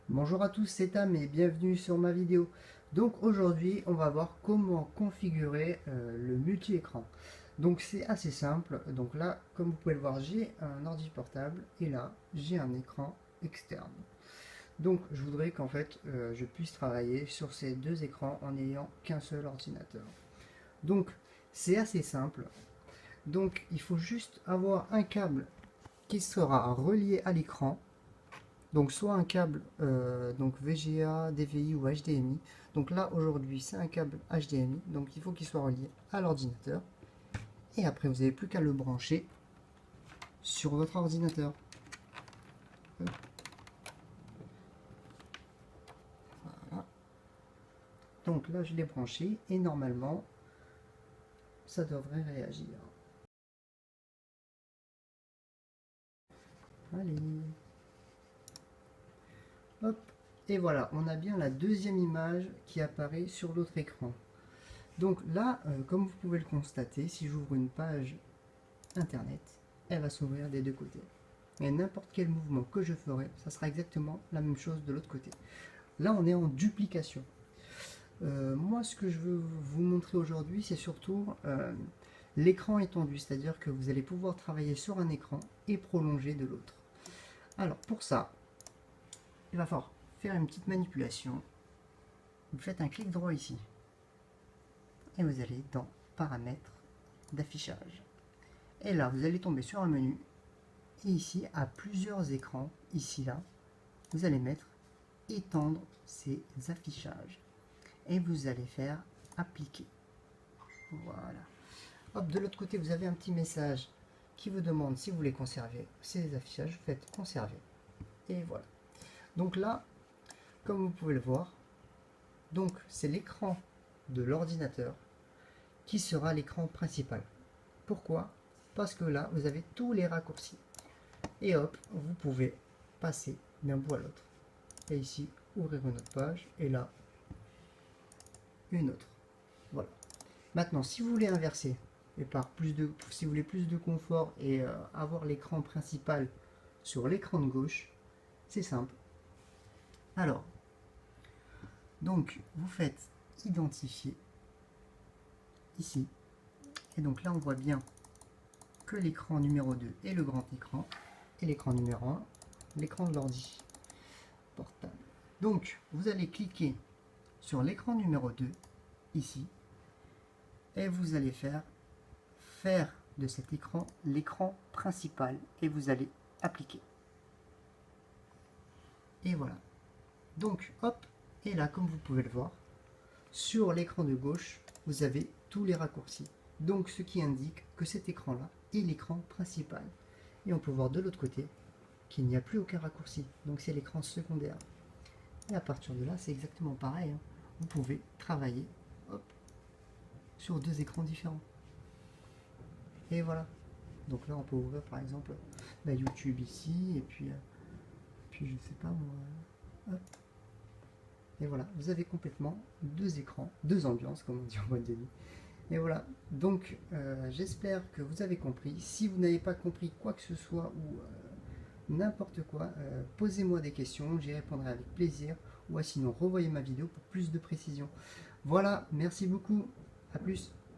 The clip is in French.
Bonjour à tous, c'est Tam et bienvenue sur ma vidéo. Donc aujourd'hui, on va voir comment configurer le multi-écran. Donc c'est assez simple. Donc là, comme vous pouvez le voir, j'ai un ordi portable et là, j'ai un écran externe. Donc je voudrais qu'en fait, je puisse travailler sur ces deux écrans en n'ayant qu'un seul ordinateur. Donc c'est assez simple. Donc il faut juste avoir un câble qui sera relié à l'écran, donc soit un câble donc VGA, DVI ou HDMI. Donc là aujourd'hui c'est un câble HDMI, donc il faut qu'il soit relié à l'ordinateur. Et après vous n'avez plus qu'à le brancher sur votre ordinateur. Voilà. Donc là je l'ai branché et normalement ça devrait réagir. Allez. Hop. Et voilà, on a bien la deuxième image qui apparaît sur l'autre écran. Donc là, comme vous pouvez le constater, si j'ouvre une page internet, elle va s'ouvrir des deux côtés. Et n'importe quel mouvement que je ferai, ça sera exactement la même chose de l'autre côté. Là, on est en duplication. Moi, ce que je veux vous montrer aujourd'hui, c'est surtout l'écran étendu, c'est-à-dire que vous allez pouvoir travailler sur un écran et prolonger de l'autre. Alors, pour ça, il va falloir faire une petite manipulation. Vous faites un clic droit ici. Et vous allez dans Paramètres d'affichage. Et là, vous allez tomber sur un menu. Et ici, à plusieurs écrans, ici, là, vous allez mettre étendre ces affichages. Et vous allez faire appliquer. Voilà. Hop, de l'autre côté, vous avez un petit message qui vous demande si vous voulez conserver ces affichages. Vous faites conserver. Et voilà. Donc là, comme vous pouvez le voir, donc c'est l'écran de l'ordinateur qui sera l'écran principal. Pourquoi? Parce que là, vous avez tous les raccourcis. Et hop, vous pouvez passer d'un bout à l'autre. Et ici, ouvrir une autre page. Et là, une autre. Voilà. Maintenant, si vous voulez inverser, et si vous voulez plus de confort et avoir l'écran principal sur l'écran de gauche, c'est simple. Alors, donc, vous faites identifier ici. Et donc là, on voit bien que l'écran numéro 2 est le grand écran et l'écran numéro 1, l'écran de l'ordi portable. Donc, vous allez cliquer sur l'écran numéro 2 ici et vous allez faire de cet écran l'écran principal et vous allez appliquer. Et voilà. Donc, hop, et là, comme vous pouvez le voir, sur l'écran de gauche, vous avez tous les raccourcis. Donc, ce qui indique que cet écran-là est l'écran principal. Et on peut voir de l'autre côté qu'il n'y a plus aucun raccourci. Donc, c'est l'écran secondaire. Et à partir de là, c'est exactement pareil, hein. Vous pouvez travailler hop, sur deux écrans différents. Et voilà. Donc là, on peut ouvrir par exemple la YouTube ici, et puis je sais pas moi. Hop. Et voilà, vous avez complètement deux écrans, deux ambiances, comme on dit en mode de nuit. Et voilà, donc j'espère que vous avez compris. Si vous n'avez pas compris quoi que ce soit ou n'importe quoi, posez-moi des questions, j'y répondrai avec plaisir. Ou sinon, revoyez ma vidéo pour plus de précision. Voilà, merci beaucoup, à plus.